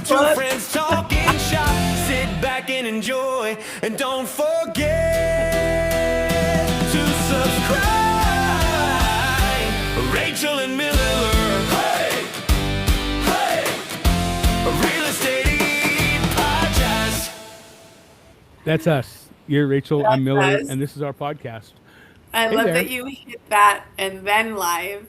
two friends talking shop. Sit back and enjoy, and don't forget to subscribe. Rachel and Miller, hey, hey, Real Estate Podcast. That's us. You're Rachel, That's I'm Miller, us. and this is our podcast. I Hey love there. that you hit that and then live.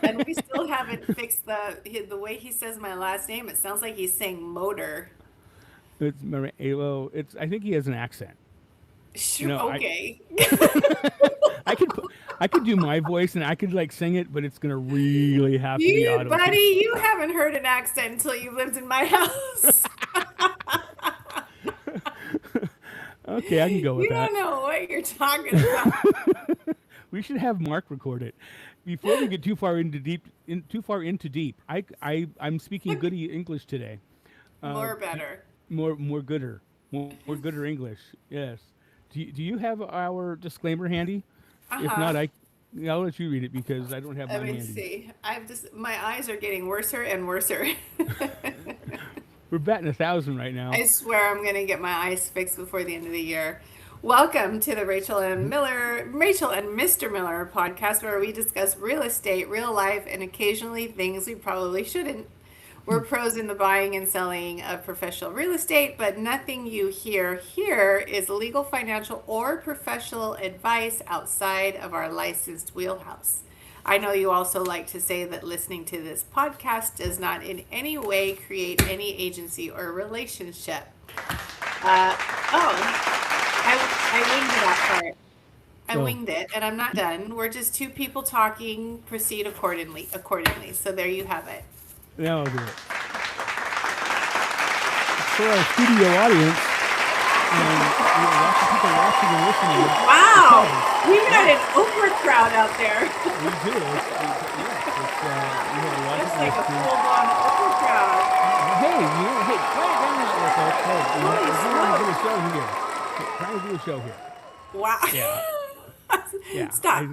And we still haven't fixed the way he says my last name. It sounds like he's saying motor. It's Alo. I think he has an accent. Sure, know, okay. I could do my voice and I could like sing it, but it's gonna really have to be You, auto. buddy, you haven't heard an accent until you lived in my house. Okay, I can go with You that. don't know what you're talking about. We should have Mark record it. Before we get too far into deep, I'm speaking good English today. More better. More gooder English. Yes. Do you have our disclaimer handy? If not, I'll let you read it because I don't have Let mine me handy. see. My eyes are getting worser and worser. We're batting 1,000 right now. I swear I'm gonna get my eyes fixed before the end of the year. Welcome to the Rachel and Mr. Miller podcast, where we discuss real estate, real life, and occasionally things we probably shouldn't. We're pros in the buying and selling of professional real estate, but nothing you hear here is legal, financial, or professional advice outside of our licensed wheelhouse. I know you also like to say that listening to this podcast does not in any way create any agency or relationship. I winged that part. I Oh. winged it, and I'm not done. We're just two people talking. Proceed accordingly. So there you have it. Now I'll do it. For our studio audience, and lots of people watching and listening. Wow, we got an Oprah crowd out there. We do. We have a lot That's of like a listeners. full-on Oprah crowd. Hey, quiet down there, folks. Hey, Holy we're trying to do a smokes. show here. Trying to do a show here. Wow. Yeah. Yeah. Stop.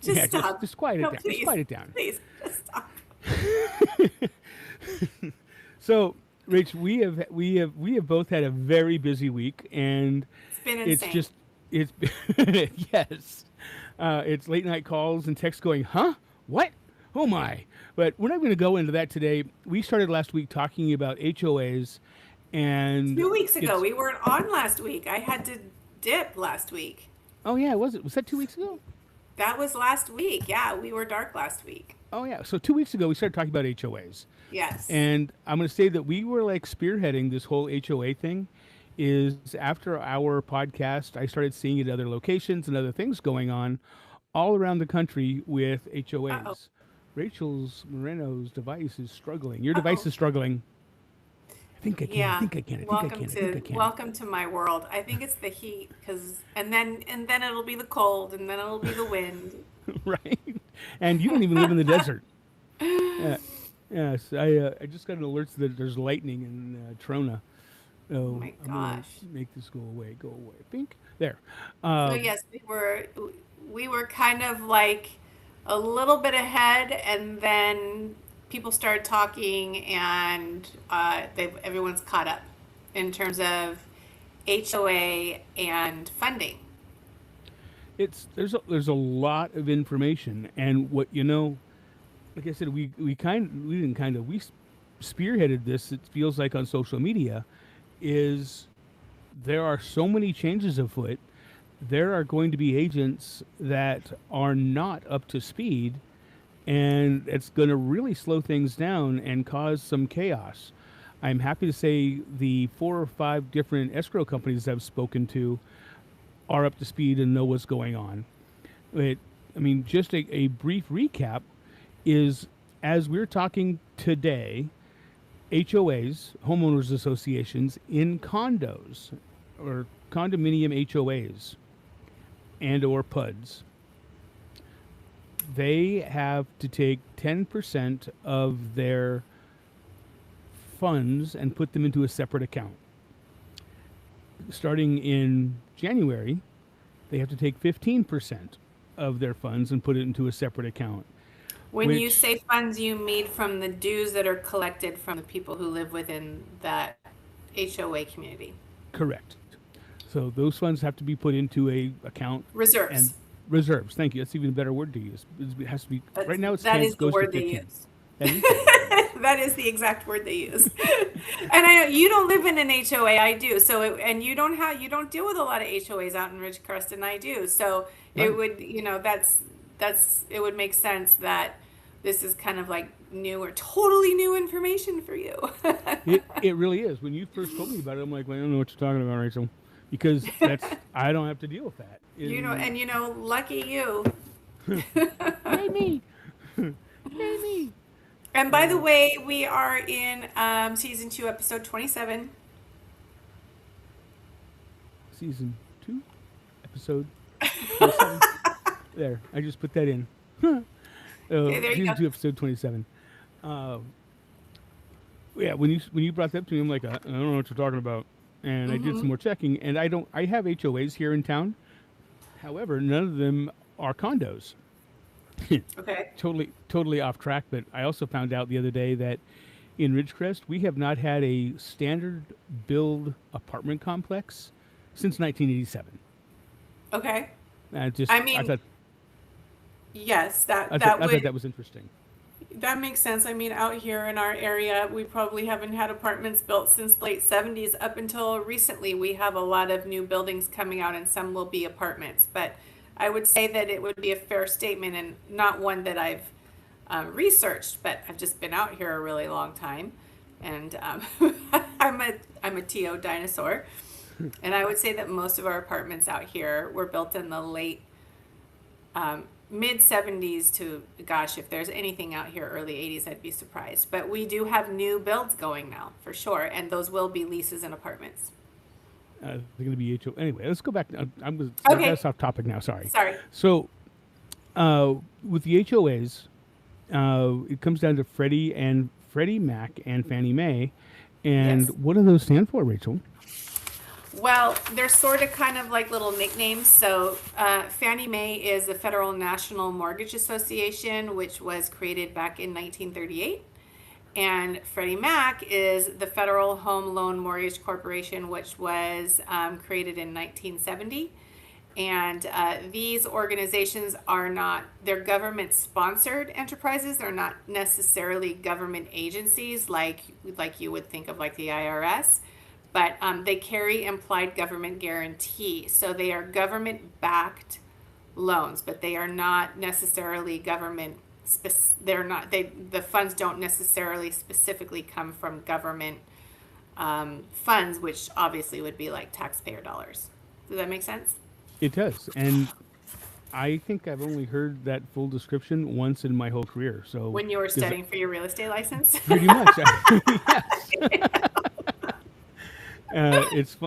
Just Yeah, stop. just quiet it No, down. please, Just quiet it down. Please, just stop. So, Rich, we have both had a very busy week, and It's been it's insane. just yes, it's late night calls and texts going, huh? What? Oh my! But we're not going to go into that today. We started last week talking about HOAs, and 2 weeks ago, it's- we weren't on last week. I had to dip last week. Oh yeah, was that 2 weeks ago? That was last week. Yeah, we were dark last week. Oh yeah, so 2 weeks ago we started talking about HOAs. Yes. And I'm going to say that we were like spearheading this whole HOA thing. Is after our podcast, I started seeing it at other locations and other things going on all around the country with HOAs. Uh-oh. Rachel's Moreno's device is struggling. Your device is struggling. I think I can. Yeah. I think I can. I think welcome I can. I to think I can. welcome to my world. I think it's the heat, and then it'll be the cold, and then it'll be the wind. Right. And you don't even live in the desert. Yes. I just got an alert that there's lightning in Trona. Oh my I'm gonna gosh. make this go away. Go away. Pink. There. So yes, we were kind of like a little bit ahead, and then people started talking, and everyone's caught up in terms of HOA and funding. There's a lot of information, and what like I said, we spearheaded this. It feels like on social media, is there are so many changes afoot. There are going to be agents that are not up to speed, and it's going to really slow things down and cause some chaos. I'm happy to say the 4 or 5 different escrow companies I've spoken to are up to speed and know what's going on. Just a brief recap is, as we're talking today, HOAs, homeowners associations in condos or condominium HOAs and or PUDs, they have to take 10% of their funds and put them into a separate account. Starting in January, they have to take 15% of their funds and put it into a separate account. When you which say funds, you mean from the dues that are collected from the people who live within that HOA community. correct. So those funds have to be put into a account and Reserves. reserves. Thank you. That's even a better word to use. It has to be right now. It That stands is the goes to word they 15. use. That is. That is the exact word they use. And I know you don't live in an HOA, I do. And you don't deal with a lot of HOAs out in Ridgecrest, and I do. So it Right. would, it would make sense that this is kind of like new or totally new information for you. It really is. When you first told me about it, I'm like, well, I don't know what you're talking about, Rachel, because that's I don't have to deal with that. Lucky you. Yay me, yay me. And by the way, we are in season 2, episode 27. Season 2, episode 27. There, I just put that in. Okay, there you Season go. 2, episode 27. Yeah, when you brought that up to me, I'm like, I don't know what you're talking about, and I did some more checking, and I have HOAs here in town. However, none of them are condos. Okay. Totally off track, but I also found out the other day that in Ridgecrest we have not had a standard build apartment complex since 1987. Okay. I mean, thought Yes, I thought that was interesting. that makes sense. I mean, out here in our area, we probably haven't had apartments built since late 70s. Up until recently, we have a lot of new buildings coming out, and some will be apartments. But I would say that it would be a fair statement, and not one that I've researched, but I've just been out here a really long time, and I'm a TO dinosaur, and I would say that most of our apartments out here were built in the late mid 70s to, gosh, if there's anything out here early 80s, I'd be surprised. But we do have new builds going now for sure, and those will be leases and apartments. They're going to be HO. Anyway, let's go back. Okay. That's off topic now. Sorry. Sorry. So, with the HOAs, it comes down to Freddie Mac and Fannie Mae, and Yes. what do those stand for, Rachel? Well, they're sort of kind of like little nicknames. So, Fannie Mae is the Federal National Mortgage Association, which was created back in 1938. And Freddie Mac is the Federal Home Loan Mortgage Corporation, which was created in 1970. And these organizations they're government sponsored enterprises. They're not necessarily government agencies like you would think of like the IRS. But they carry implied government guarantee. So they are government-backed loans, but they are not necessarily government. The funds don't necessarily specifically come from government funds, which obviously would be like taxpayer dollars. Does that make sense? It does, and I think I've only heard that full description once in my whole career. So When you were does it- studying for your real estate license? pretty much, yes.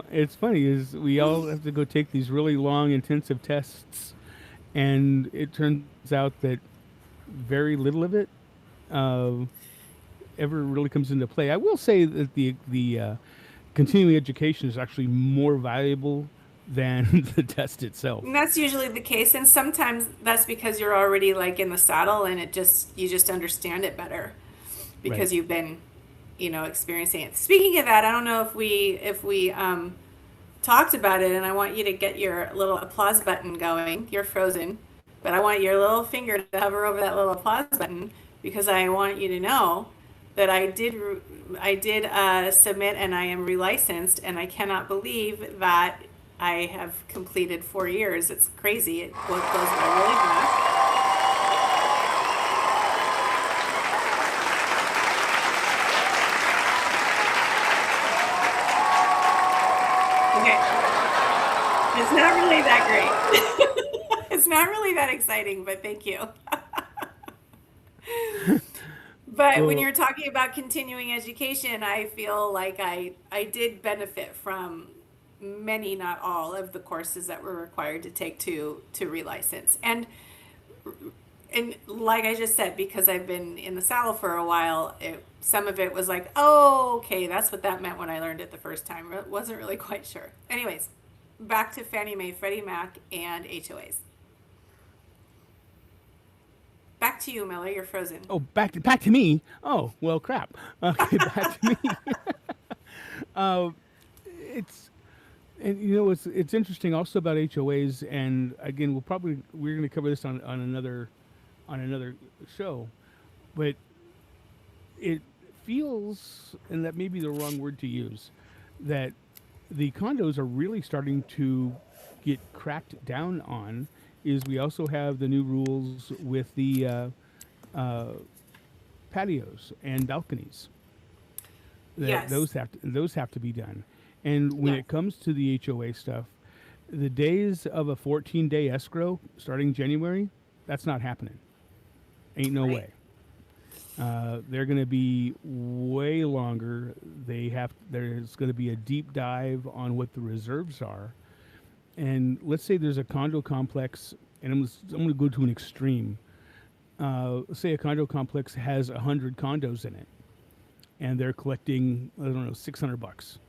It's funny is we all have to go take these really long, intensive tests, and it turns out that very little of it ever really comes into play. I will say that the continuing education is actually more valuable than the test itself. And that's usually the case, and sometimes that's because you're already like in the saddle, and you just understand it better because Right. you've been, experiencing it. Speaking of that, I don't know if we talked about it, and I want you to get your little applause button going. You're frozen, but I want your little finger to hover over that little applause button because I want you to know that I did submit and I am relicensed, and I cannot believe that I have completed 4 years. It's crazy. It goes by really fast. Okay. It's not really that great. It's not really that exciting, but thank you. But when Well- you're talking about continuing education, I feel like I did benefit from many, not all, of the courses that were required to take to relicense. And like I just said, because I've been in the saddle for a while, some of it was like, oh, okay, that's what that meant when I learned it the first time. I wasn't really quite sure. Anyways, back to Fannie Mae, Freddie Mac, and HOAs. Back to you, Miller. You're frozen. Oh, back to me. Oh, well, crap. Okay, back to me. It's and it's interesting also about HOAs, and again we're going to cover this on another show, but it feels, and that may be the wrong word to use, that the condos are really starting to get cracked down on. Is we also have the new rules with the patios and balconies. That Yes. those have to be done. And when Yeah. it comes to the HOA stuff, the days of a 14-day escrow starting January, that's not happening. Ain't no Right. way. They're going to be way longer. There's going to be a deep dive on what the reserves are. And let's say there's a condo complex, and I'm going to go to an extreme. Let's say a condo complex has 100 condos in it, and they're collecting, I don't know, $600,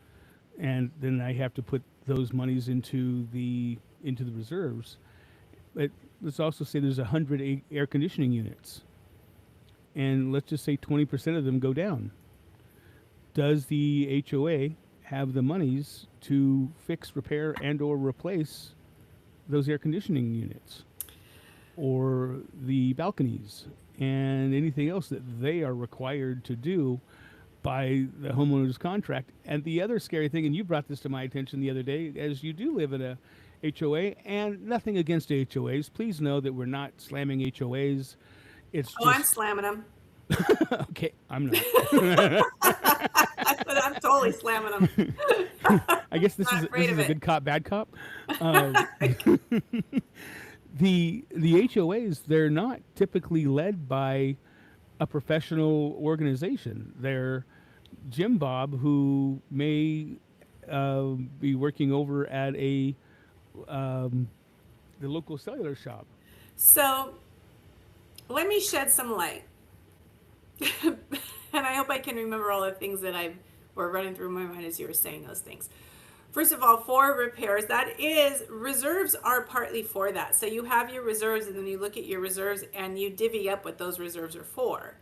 and then I have to put those monies into the reserves. But let's also say there's 100 air conditioning units, and let's just say 20% of them go down. Does the HOA have the monies to fix, repair, and/or replace those air conditioning units, or the balconies, and anything else that they are required to do by the homeowner's contract? And the other scary thing, and you brought this to my attention the other day, as you do live in a HOA, and nothing against HOAs. Please know that we're not slamming HOAs. It's Oh, I'm just slamming them. okay. I'm not. I'm totally slamming them. I guess this Not is afraid of a it. good cop, bad cop. The HOAs, they're not typically led by a professional organization. They're Jim Bob, who may be working over at the local cellular shop. So let me shed some light. And I hope I can remember all the things that were running through my mind as you were saying those things. First of all, for repairs, reserves are partly for that. So you have your reserves, and then you look at your reserves and you divvy up what those reserves are for.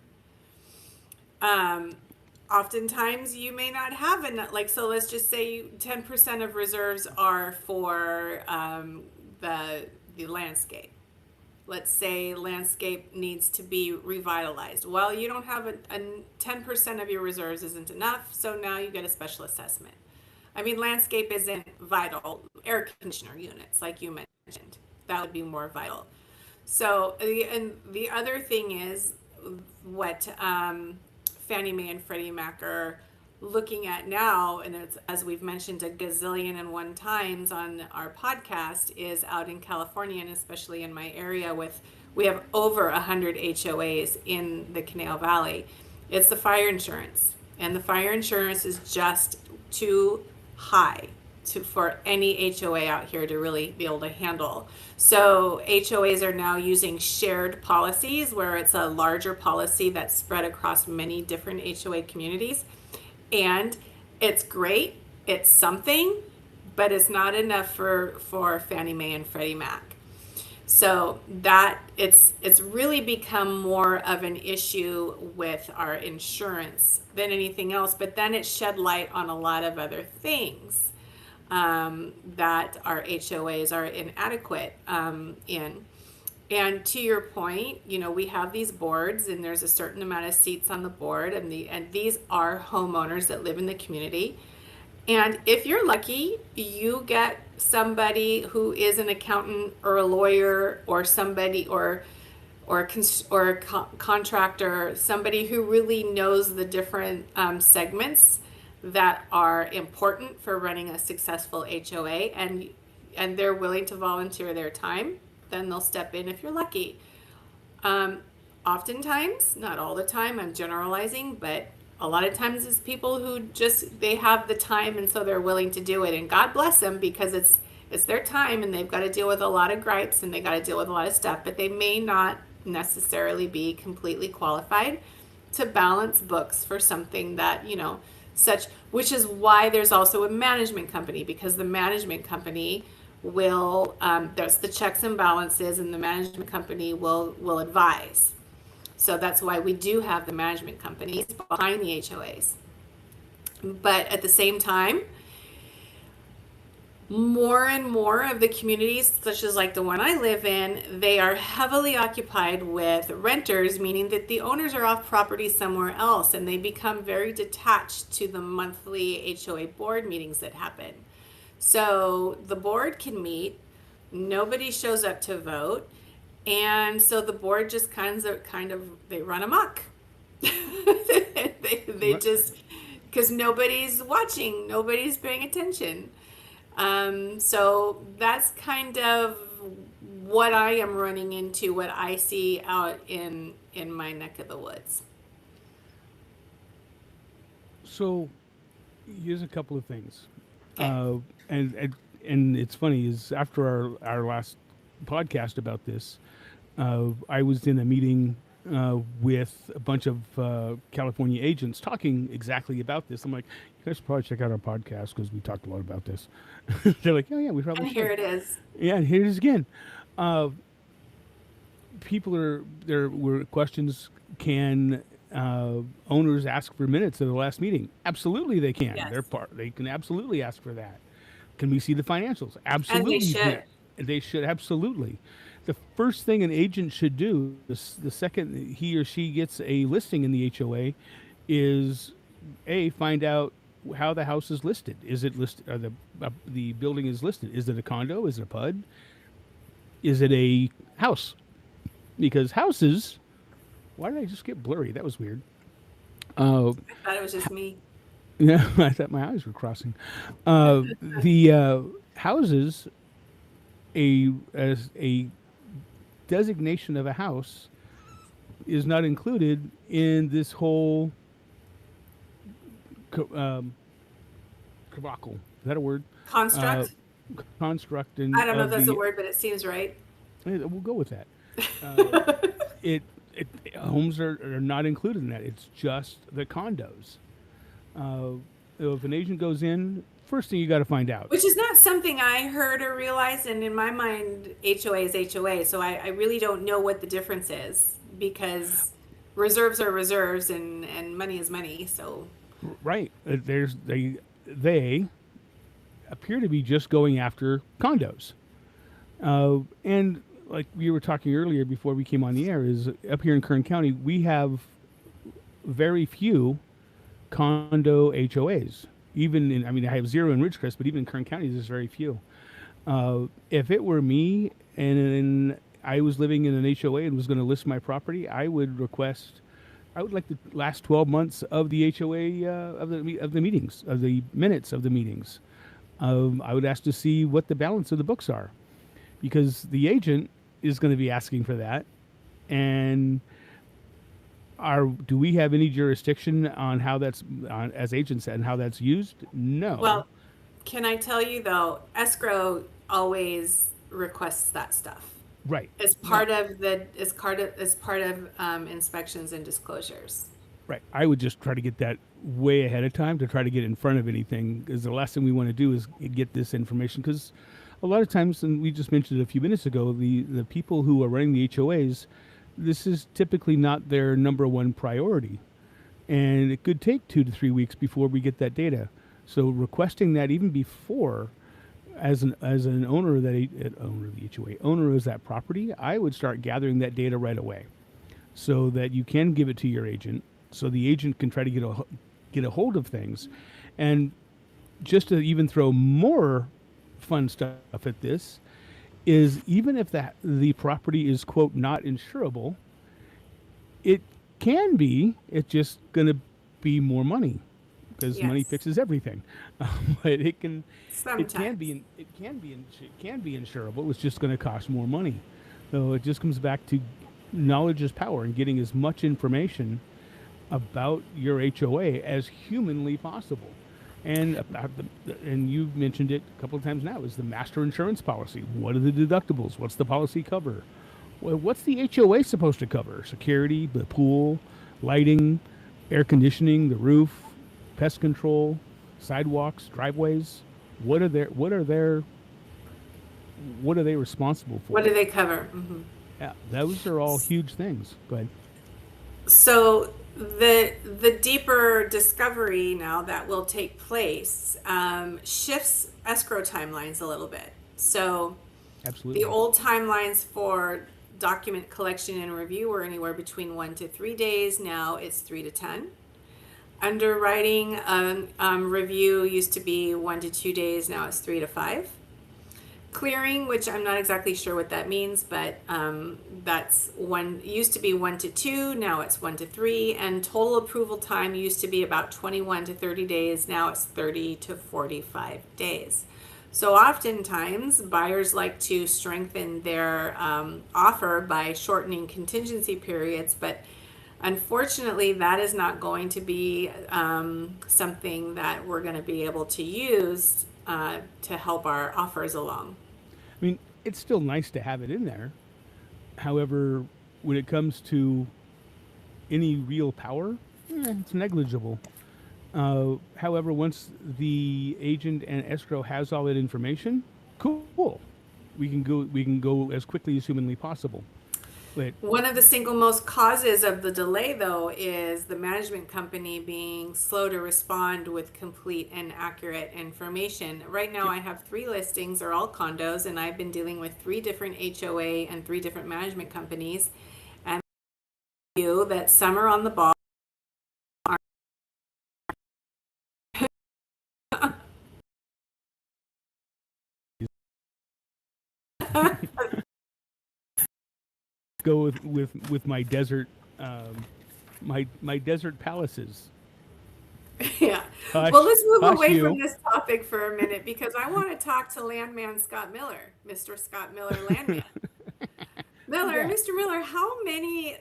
Oftentimes you may not have enough, so let's just say 10% of reserves are for the landscape. Let's say landscape needs to be revitalized. Well, you don't have 10% of your reserves isn't enough, so now you get a special assessment. I mean, landscape isn't vital. Air conditioner units, like you mentioned, that would be more vital. So, and the other thing is what Fannie Mae and Freddie Mac are looking at now, and it's, as we've mentioned a gazillion and one times on our podcast, is out in California, and especially in my area, we have over 100 HOAs in the Canal Valley. It's the fire insurance, and the fire insurance is just too high for any HOA out here to really be able to handle. So HOAs are now using shared policies, where it's a larger policy that's spread across many different HOA communities. And it's great, it's something, but it's not enough for Fannie Mae and Freddie Mac. So that it's really become more of an issue with our insurance than anything else. But then it shed light on a lot of other things that our HOAs are inadequate in. And to your point, we have these boards, and there's a certain amount of seats on the board, and these are homeowners that live in the community. And if you're lucky, you get somebody who is an accountant or a lawyer or somebody or a contractor, somebody who really knows the different segments that are important for running a successful HOA, and they're willing to volunteer their time. Then they'll step in if you're lucky. Oftentimes, not all the time, I'm generalizing, but a lot of times it's people who they have the time, and so they're willing to do it. And God bless them, because it's their time, and they've got to deal with a lot of gripes, and they got to deal with a lot of stuff, but they may not necessarily be completely qualified to balance books for something that, which is why there's also a management company, because the management company will there's the checks and balances, and the management company will advise. So that's why we do have the management companies behind the HOAs. But at the same time, more and more of the communities, such as like the one I live in, they are heavily occupied with renters, meaning that the owners are off property somewhere else and they become very detached to the monthly HOA board meetings that happen. So the board can meet, nobody shows up to vote, and so the board just kind of they run amok. They just, because nobody's watching, nobody's paying attention. So that's kind of what I am running into, what I see out in my neck of the woods. So here's a couple of things. Okay. And it's funny is after our last podcast about this, I was in a meeting with a bunch of California agents talking exactly about this. I'm like, you guys should probably check out our podcast because we talked a lot about this. They're like, oh yeah, we probably And should. here it is. Yeah, and here it is again. There were questions. Can owners ask for minutes of the last meeting? Absolutely, they can. Yes. They can absolutely ask for that. Can we see the financials? Absolutely, And they should. They should absolutely. The first thing an agent should do, the second he or she gets a listing in the HOA, is find out how the house is listed. Is it listed? The building is listed. Is it a condo? Is it a PUD? Is it a house? Because houses. Why did I just get blurry? That was weird. I thought it was just me. Yeah, I thought my eyes were crossing. The houses, as a designation of a house, is not included in this whole cabal. Is that a word? Construct? Construct. And I don't know if of that's the- a word, but it seems right. We'll go with that. It homes are not included in that. It's just the condos. If an agent goes in, first thing you got to find out. Which is not something I heard or realized, and in my mind, HOA is HOA, so I really don't know what the difference is, because reserves are reserves and money is money, so. Right. They appear to be just going after condos. And like we were talking earlier before we came on the air, is up here in Kern County, we have very few condo HOAs. Even in, I have zero in Ridgecrest, but even in Kern County, there's very few. If it were me and I was living in an HOA and was going to list my property, I would like the last 12 months of the HOA, of the meetings, of the minutes of the meetings. I would ask to see what the balance of the books are, because the agent is going to be asking for that. And do we have any jurisdiction on how that's as agents and how that's used? No. Well, can I tell you though, escrow always requests that stuff Right. as part of inspections and disclosures. Right. I would just try to get that way ahead of time to try to get in front of anything, because the last thing we want to do is get this information, because a lot of times, and we just mentioned it a few minutes ago, the people who are running the HOAs, this is typically not their number one priority. And it could take 2 to 3 weeks before we get that data. So requesting that even before, as an owner of that owner of the HOA, owner of that property, I would start gathering that data right away, so that you can give it to your agent, so the agent can try to get a hold of things. And just to even throw more fun stuff at this, is even if the property is, quote, not insurable, it can be. It's just going to be more money, because money Yes. fixes everything. But it can Sometimes. it can be insurable. It's just going to cost more money. So it just comes back to knowledge is power, and getting as much information about your HOA as humanly possible. And about and you've mentioned it a couple of times now, is the master insurance policy. What are the deductibles? What's the policy cover? Well, what's the HOA supposed to cover? Security, the pool, lighting, air conditioning, the roof, pest control, sidewalks, driveways. What are they responsible for? What do they cover? Yeah, those are all huge things. Go ahead. So the deeper discovery now that will take place shifts escrow timelines a little bit. So the Absolutely. old timelines for document collection and review were anywhere between 1 to 3 days. Now it's 3 to 10. Underwriting review used to be 1 to 2 days. Now it's 3 to 5. Clearing, which I'm not exactly sure what that means, but that's one, used to be 1 to 2, now it's 1 to 3, and total approval time used to be about 21 to 30 days, now it's 30 to 45 days. So oftentimes buyers like to strengthen their offer by shortening contingency periods, but unfortunately that is not going to be something that we're going to be able to use to help our offers along. I mean, it's still nice to have it in there. However, when it comes to any real power, it's negligible. However, once the agent and escrow has all that information, cool. We can go as quickly as humanly possible. But One of the single most causes of the delay, though, is the management company being slow to respond with complete and accurate information. Right now, I have 3 listings, they're all condos, and I've been dealing with 3 different HOA and 3 different management companies. And you that some are on the ball. go with my desert, my desert palaces. Yeah. Hush, Well, let's move hush away you. from this topic for a minute because I want to talk to Landman Scott Miller, Mr. Scott Miller, Landman. Miller, Yeah. Mr. Miller, how many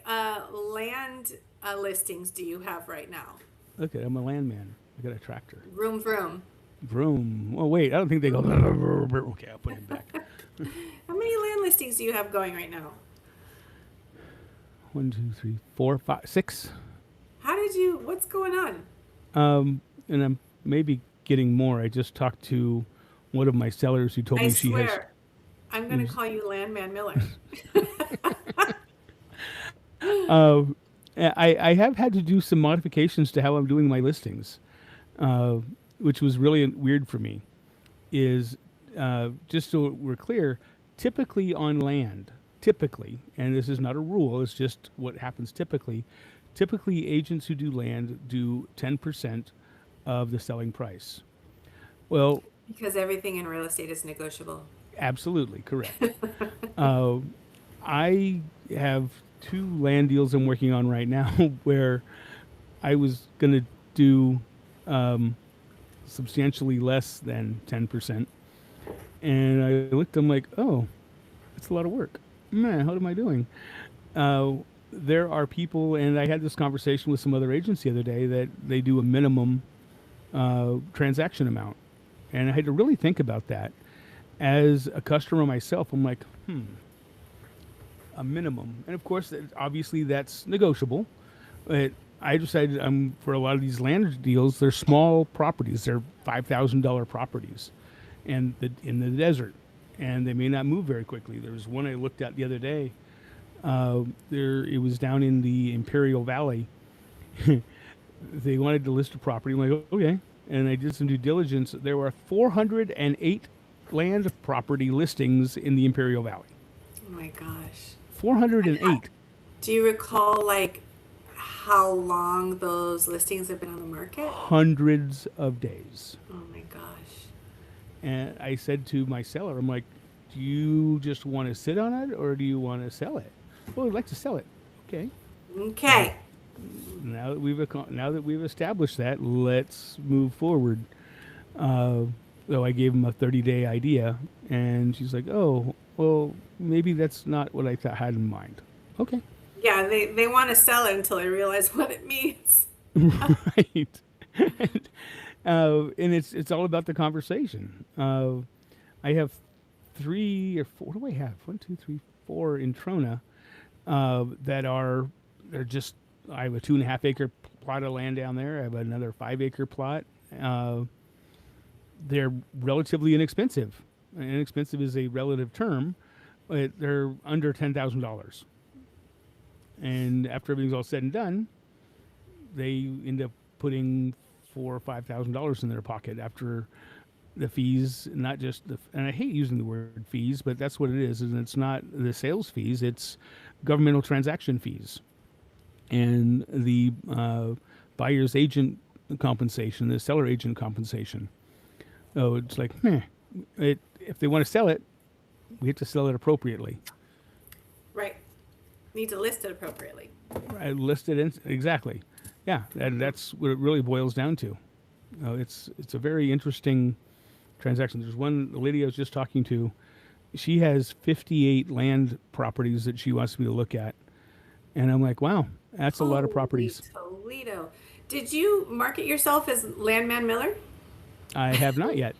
land listings do you have right now? Look at, I'm a landman. I got a tractor. Vroom, vroom. Vroom. Oh wait, I don't think they go. Okay, I'll put him back. How many land listings do you have going right now? 1, 2, 3, 4, 5, 6. What's going on? And I'm maybe getting more. I just talked to one of my sellers who told I me she has. swear, I'm going to call you Landman Miller. I have had to do some modifications to how I'm doing my listings, which was really weird for me. Is just so we're clear, typically on land, and this is not a rule, it's just what happens typically. Typically, agents who do land do 10% of the selling price. Well, Because everything in real estate is negotiable. absolutely correct. uh, I have 2 land deals I'm working on right now where I was going to do substantially less than 10%. And I looked, I'm like, oh, it's a lot of work. Man, how am I doing? There are people, and I had this conversation with some other agents the other day, that they do a minimum transaction amount. And I had to really think about that. As a customer myself, I'm like, a minimum. And of course, obviously that's negotiable. But I decided for a lot of these land deals, they're small properties. They're $5,000 properties and in the desert. And they may not move very quickly. There was one I looked at the other day. It was down in the Imperial Valley. They wanted to list a property. I'm like, okay. And I did some due diligence. There were 408 land property listings in the Imperial Valley. Oh my gosh. 408. Do you recall like how long those listings have been on the market? Hundreds of days. Oh my gosh. And I said to my seller, I'm like, do you just want to sit on it or do you want to sell it? Well, I'd like to sell it. Okay. Okay. Now that we've established that, let's move forward. So I gave him a 30-day idea, and she's like, "Oh, well, maybe that's not what I had in mind." Okay, Yeah, they want to sell it until they realize what it means. right. And it's all about the conversation. I have 3 or 4. What do I have? 1, 2, 3, 4 in Trona they're just. I have a 2.5 acre plot of land down there. I have another 5 acre plot. They're relatively inexpensive. Inexpensive is a relative term, but they're under $10,000. and after everything's all said and done, they end up putting $4,000 or $5,000 in their pocket after the fees, not just and I hate using the word fees, but that's what it is. And it's not the sales fees; it's governmental transaction fees, and the buyer's agent compensation, the seller agent compensation. Oh, it's like, if they want to sell it, we have to sell it appropriately. Right. Need to list it appropriately. Right, exactly. Yeah, that's what it really boils down to. It's a very interesting transaction. There's one lady I was just talking to. She has 58 land properties that she wants me to look at, and I'm like, wow, that's a lot of properties. Toledo. Did you market yourself as Landman Miller? I have not yet.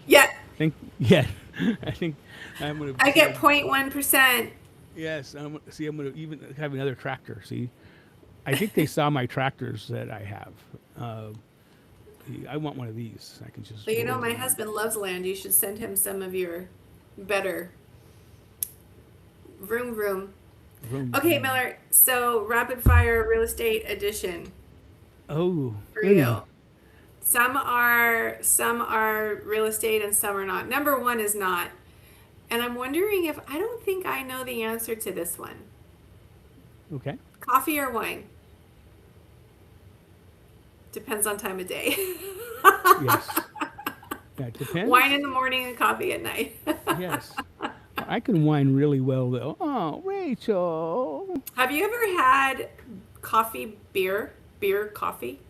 Yet. I think I'm gonna. I get 0.1%. Yes, I'm gonna even have another tractor. See, I think they saw my tractors that I have. I want one of these. I can just. So my husband loves land. You should send him some of your better. Vroom vroom. Okay, Miller. So rapid fire real estate edition. Oh, for you. Some are real estate and some are not. Number one is not. And I'm wondering if I don't think I know the answer to this one. Okay. Coffee or wine? Depends on time of day. Yes. That depends. Wine in the morning and coffee at night. Yes. I can wine really well though. Oh, Rachel. Have you ever had coffee beer coffee?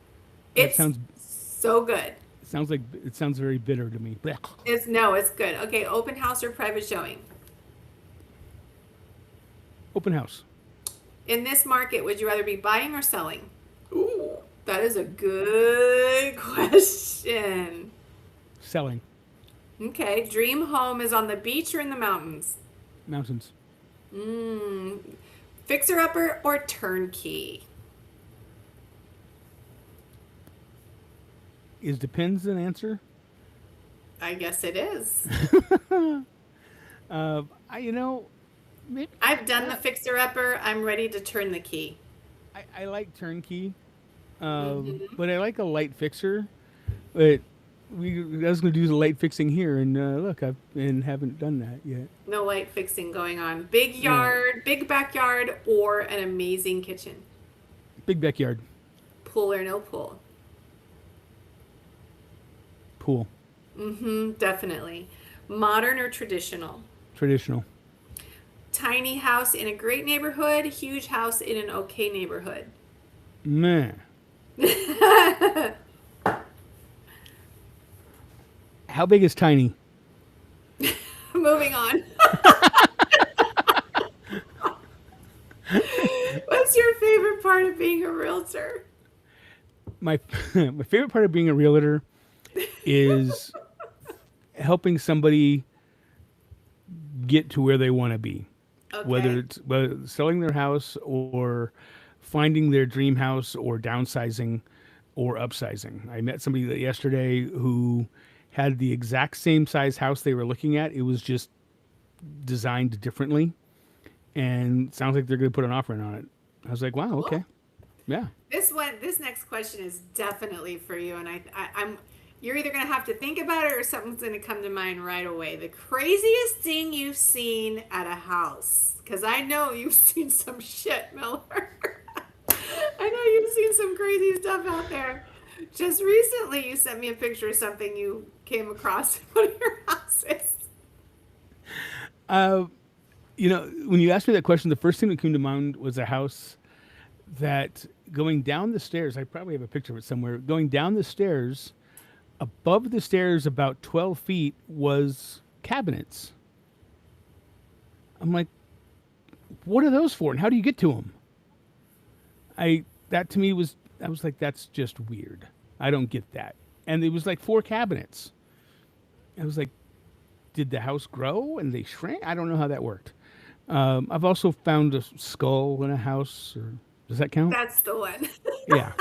That sounds so good. It sounds very bitter to me. It's good. Okay, open house or private showing? Open house. In this market, would you rather be buying or selling? Ooh, that is a good question. Selling. Okay, dream home is on the beach or in the mountains? Mountains. Fixer-upper or turnkey? Is depends an answer? I guess it is. Maybe, I've done the fixer-upper. I'm ready to turn the key. I like turnkey, but I like a light fixer. But I was going to do the light fixing here, and look, I haven't done that yet. No light fixing going on. Big yard, big backyard, or an amazing kitchen? Big backyard. Pool or no pool? Pool. Definitely. Modern or traditional? Traditional. Tiny house in a great neighborhood, huge house in an okay neighborhood? Meh. How big is tiny? Moving on. What's your favorite part of being a realtor? My favorite part of being a realtor is helping somebody get to where they want to be. Okay. Whether it's selling their house or finding their dream house or downsizing or upsizing. I met somebody yesterday who had the exact same size house they were looking at. It was just designed differently, and it sounds like they're going to put an offer in on it. I was like, wow, okay. Yeah. This next question is definitely for you, and I'm you're either going to have to think about it or something's going to come to mind right away. The craziest thing you've seen at a house, because I know you've seen some shit, Miller. I know you've seen some crazy stuff out there. Just recently, you sent me a picture of something you came across in one of your houses. When you asked me that question, the first thing that came to mind was a house that going down the stairs, I probably have a picture of it somewhere, going down the stairs, above the stairs about 12 feet was cabinets. I'm like, what are those for? And how do you get to them? I was like, that's just weird. I don't get that. And it was like 4 cabinets. I was like, did the house grow and they shrank? I don't know how that worked. I've also found a skull in a house. Does that count? That's the one. Yeah.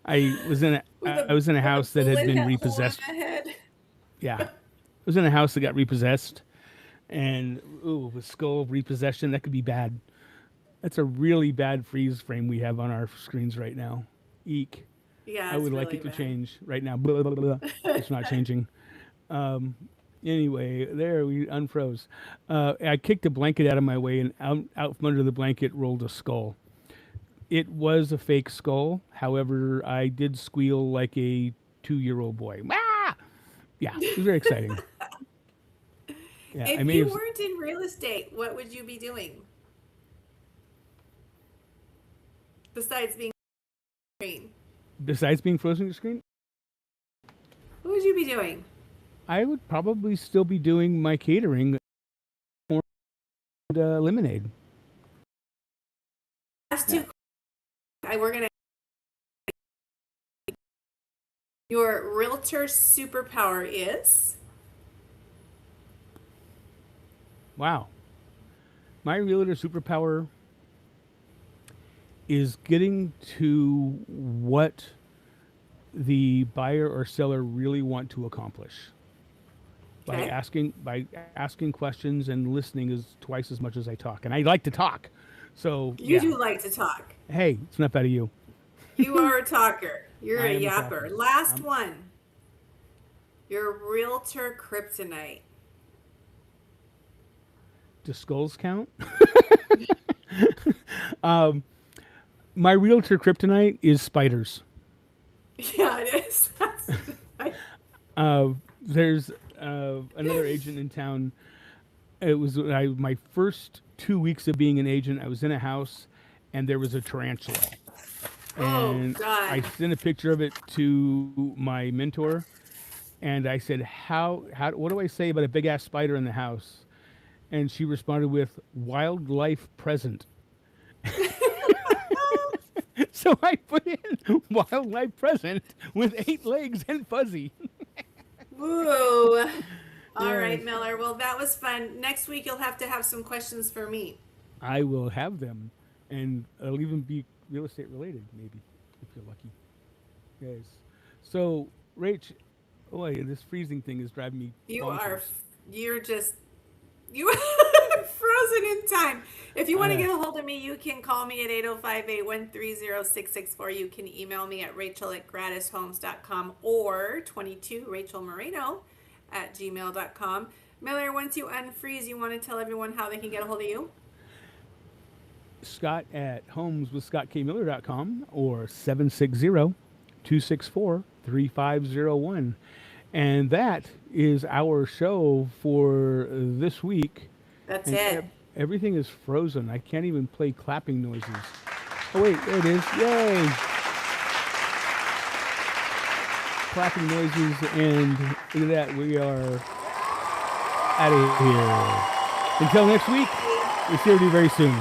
I was in a house that had been repossessed. Yeah. I was in a house that got repossessed. And, with skull repossession, that could be bad. That's a really bad freeze frame we have on our screens right now. Eek. Yeah, I it's would like really it to bad. change right now. Blah, blah, blah, blah. It's not changing. Anyway, there we unfroze. I kicked a blanket out of my way, and out from under the blanket rolled a skull. It was a fake skull. However, I did squeal like a 2-year-old boy. Ah! Yeah, it was very exciting. Yeah, I If may you have, weren't in real estate, what would you be doing besides being green? besides being frozen to screen, What would you be doing? I would probably still be doing my catering and lemonade. Last two. We're gonna. Your realtor superpower is. Wow. My realtor superpower is getting to what the buyer or seller really want to accomplish. Okay. By asking questions and listening is twice as much as I talk. And I like to talk. So You yeah. do like to talk. Hey, it's enough out of you. You are a talker. You're I a am a yapper. talker. Last one. Your realtor kryptonite. Do skulls count? My realtor kryptonite is spiders. Yeah, it is. There's another agent in town. It was my first 2 weeks of being an agent. I was in a house, and there was a tarantula. Oh, And God. I sent a picture of it to my mentor, and I said, "How? What do I say about a big ass spider in the house?" And she responded with, "Wildlife present." So I put in wildlife present with 8 legs and fuzzy. Woo. All right, Yes. Miller. Well, that was fun. Next week, you'll have to have some questions for me. I will have them, and it'll even be real estate related, maybe, if you're lucky. Yes. So, Rach, boy, this freezing thing is driving me. bonkers. You're just, you frozen in time. If you want to Uh, get a hold of me, you can call me at 805-813-0664. You can email me at rachel@gratishomes.com or 22 Rachel Moreno at gmail.com. Miller, once you unfreeze, you want to tell everyone how they can get a hold of you? Scott at homeswithscottkmiller.com or 760-264-3501. And that is our show for this week. That's And it. everything is frozen. I can't even play clapping noises. Oh, wait, there it is. Yay! Clapping noises, and look at that. We are out of here. Until next week, we'll see you very soon.